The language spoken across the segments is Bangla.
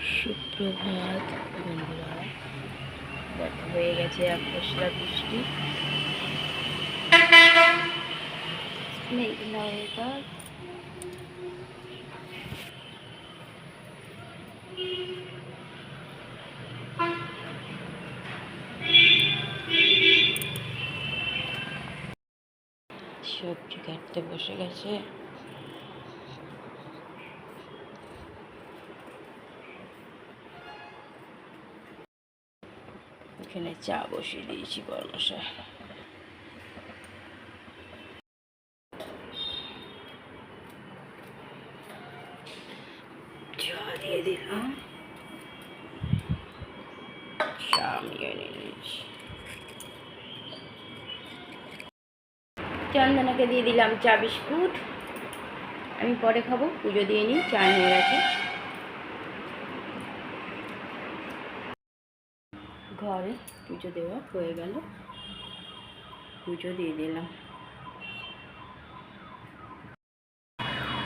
সুপ্রভাত বন্ধুরা, দেখা হয়ে গেছে এক পশলা বৃষ্টি, মেঘলা ওয়েদার। সবজি কাটতে বসে গেছে। এখানে চা বসিয়ে দিয়েছি বরমশাই। চা দিয়ে দিলাম, চা আমিও নিয়ে নিয়েছি। চন্দনাকে দিয়ে দিলাম চা বিস্কুট, আমি পরে খাবো, পুজো দিয়ে নিই। চা হয়ে গেছে, ঘরে পুজো দেওয়া হয়ে গেল, পুজো দিয়ে দিলাম।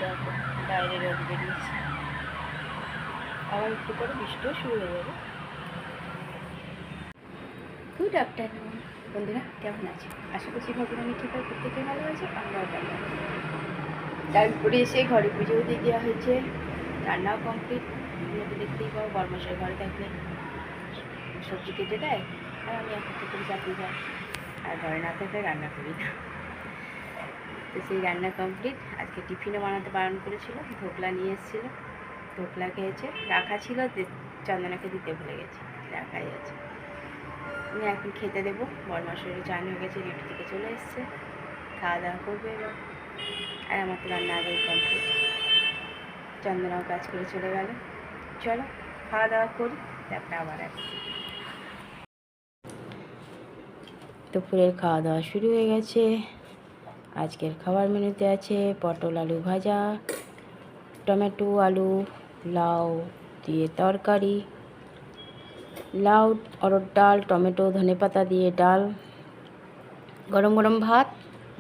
দেখো বাইরে রোদ বেরিয়েছে, আবার একটু করে বৃষ্টিও শুরু হয়ে যাবে। গুড আফটারনুন বন্ধুরা, কেমন আছে? আশা করছি ভগবানের কৃপায় প্রত্যেকে ভালো আছে, আমরাও ভালো আছি। তারপরে এসে ঘরে পুজোও দিয়ে দেওয়া হয়েছে, রান্নাও কমপ্লিট। তো দেখতেই পাবো, বরমশাই ঘরে থাকলে সবজি কেটে দেয় আর আমি এক একটা করে চাপিয়ে যাই, আর ঘরে না থাকলে রান্না করি না। তো সেই রান্না কমপ্লিট। আজকে টিফিনও বানাতে বারণ করেছিল, ধোকলা নিয়ে এসেছিলো, ধোকলা খেয়েছে, রাখা ছিল, চন্দনাকে দিতে ভুলে গেছি, রাখাই আছে। আমি এখন খেতে দেবো। বরমশাইয়ের চান হয়ে গেছে, ডিউটি থেকে চলে এসছে, খাওয়া দাওয়া করবে এবার। আর আমার তো রান্না আগেই কমপ্লিট। চন্দনাও কাজ করে চলে গেল। চলো খাওয়া দাওয়া করি, তারপরে আবার আসছি। দুপুরের খাওয়া দাওয়া শুরু হয়ে গেছে। আজকের খাবার মেনুতে আছে পটল আলু ভাজা, টমেটো আলু লাউ দিয়ে তরকারি, লাউ অরড় ডাল, টমেটো ধনেপাতা দিয়ে ডাল, গরম গরম ভাত,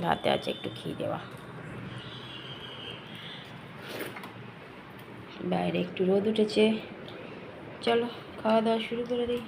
ভাতে আছে একটু ঘি দেওয়া। বাইরে একটু রোদ উঠেছে, চলো খাওয়া দাওয়া শুরু করে দিই।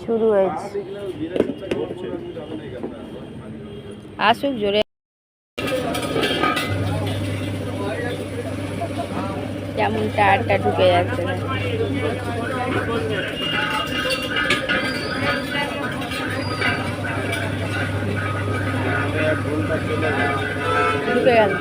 শুরু হয়েছে, আসুক জোরে। যেমন টায়ারটা ঢুকে যাচ্ছে, ঢুকে গেল।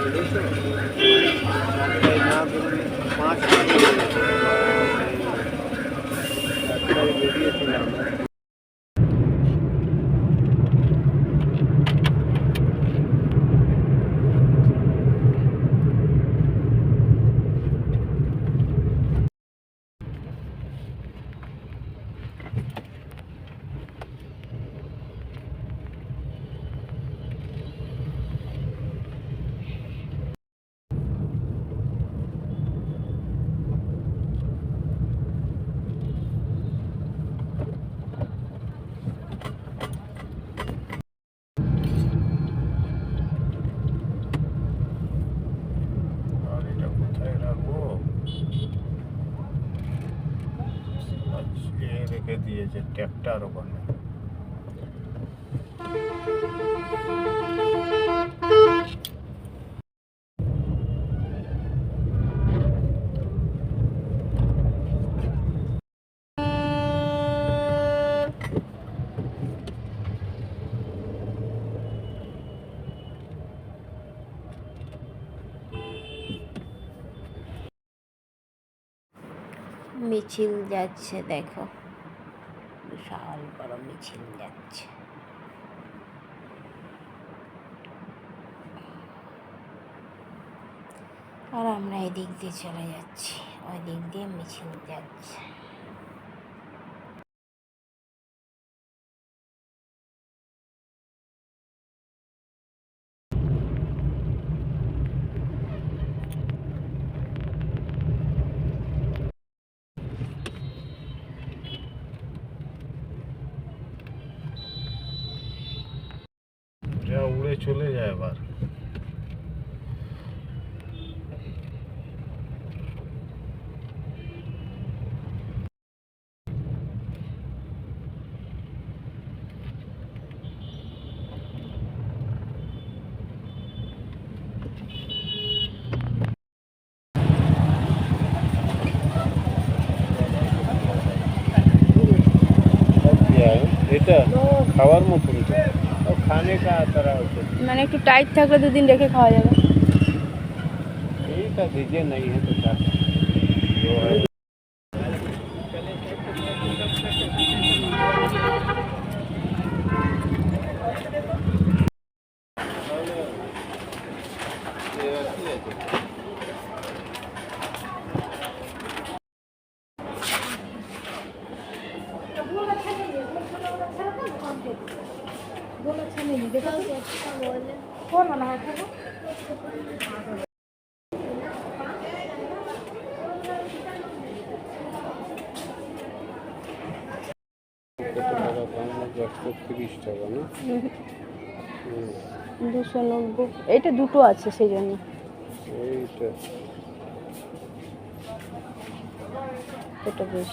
রেখে দিয়েছে ট্র্যাক্টর ওখানে। মিছিল যাচ্ছে, দেখো বিশাল বড় মিছিল যাচ্ছে। আর আমরা এদিক দিয়ে চলে যাচ্ছি, ওই দিক দিয়ে মিছিল যাচ্ছে। যা উড়ে চলে যায় আবার। এটা খাওয়ার মতন তো, খানে কা তারা হচ্ছে। মানে একটু টাইট থাকলে 2 দিন রেখে খাওয়া যাবে। এইটা ভিজে नहीं है तो क्या जो है। কত টাকা দাম? 130 টাকা না? 290। এটা দুটো আছে সেই জন্য। এইটা এটা বেশ।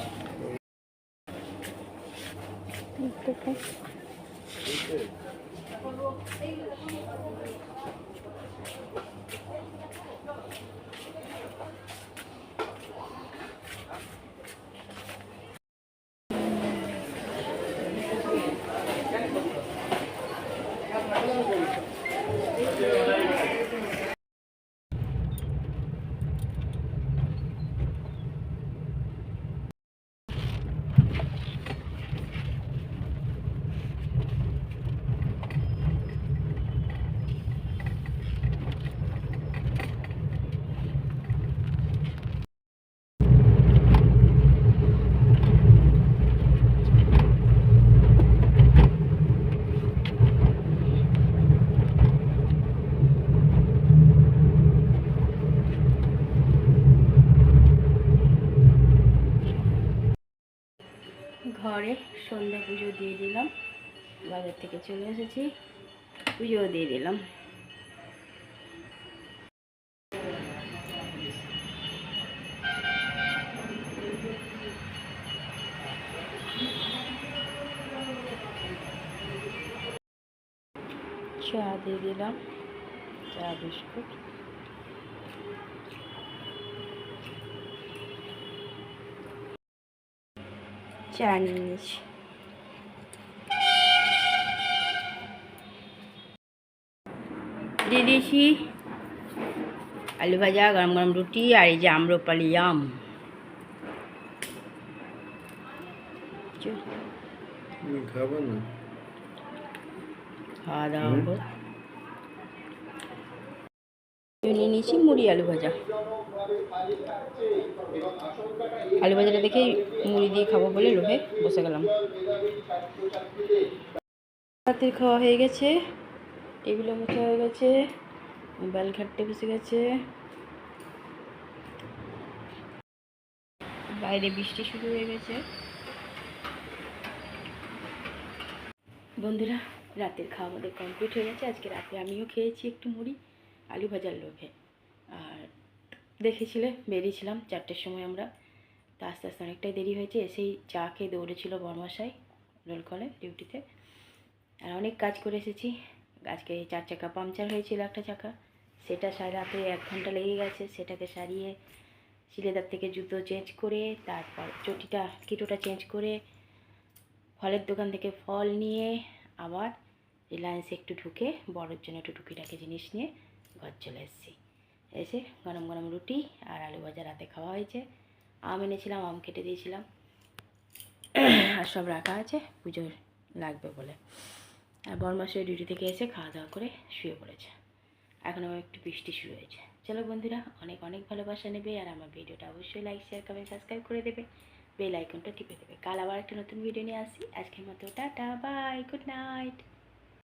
ঘরে সন্ধ্যা পুজো দিয়ে দিলাম, বাজার থেকে চলে এসেছি, পুজো দিয়ে দিলাম। চা দিয়ে দিলাম, চা বিস্কুট। চা নিয়ে নিয়েছি। দিয়ে দিয়েছি আলু ভাজা, গরম গরম রুটি, আর এই যে আম্রপালি আম। তুমি খাবে না? খাওয়া দাওয়া হোক। নিয়ে নিয়েছি মুড়ি আলু ভাজা। আলু ভাজাটা দেখে মুড়ি দিয়ে খাবো বলে লোভে বসে গেলাম। রাতের খাওয়া হয়ে গেছে, টেবিলও মোছা হয়ে গেছে, মোবাইল ঘাটতে বসে গেছে। বাইরে বৃষ্টি শুরু হয়ে গেছে। বন্ধুরা, রাতের খাওয়া আমাদের কমপ্লিট হয়ে গেছে। আজকে রাতে আমিও খেয়েছি একটু মুড়ি আলু ভাজার লোভে। আর দেখেছিলে বেরিয়েছিলাম 4টের সময় আমরা, তা আস্তে আস্তে অনেকটাই দেরি হয়েছে। এসেই চা খেয়ে দৌড়েছিল বরমশাই রোল কলে ডিউটিতে। আর অনেক কাজ করে এসেছি। আজকে 4 চাকা পাংচার হয়েছিল, একটা চাকা, সেটা রাতে 1 ঘন্টা লেগে গেছে। সেটাকে সারিয়ে শিলেদার থেকে জুতো চেঞ্জ করে, তারপর কিটোটা চেঞ্জ করে, ফলের দোকান থেকে ফল নিয়ে আবার রিলায়েন্সে একটু ঢুকে বড়োর জন্য একটু টুকিটাকি জিনিস নিয়ে ঘর চলে এসেছি। এসে গরম গরম রুটি আর আলু ভাজা রাতে খাওয়া হয়েছে। আম এনেছিলাম, আম কেটে দিয়েছিলাম, আর সব রাখা আছে পুজোর লাগবে বলে। আর বরমাসের ডিউটি থেকে এসে খাওয়া দাওয়া করে শুয়ে পড়েছে। এখন আবার একটু বৃষ্টি শুরু হয়েছে। চলো বন্ধুরা, অনেক অনেক ভালোবাসা নেবে, আর আমার ভিডিওটা অবশ্যই লাইক শেয়ার কমেন্ট সাবস্ক্রাইব করে দেবে, বেল আইকনটা টিপে দেবে। কাল আবার একটা নতুন ভিডিও নিয়ে আসি। আজকের মতো টাটা, বাই, গুড নাইট।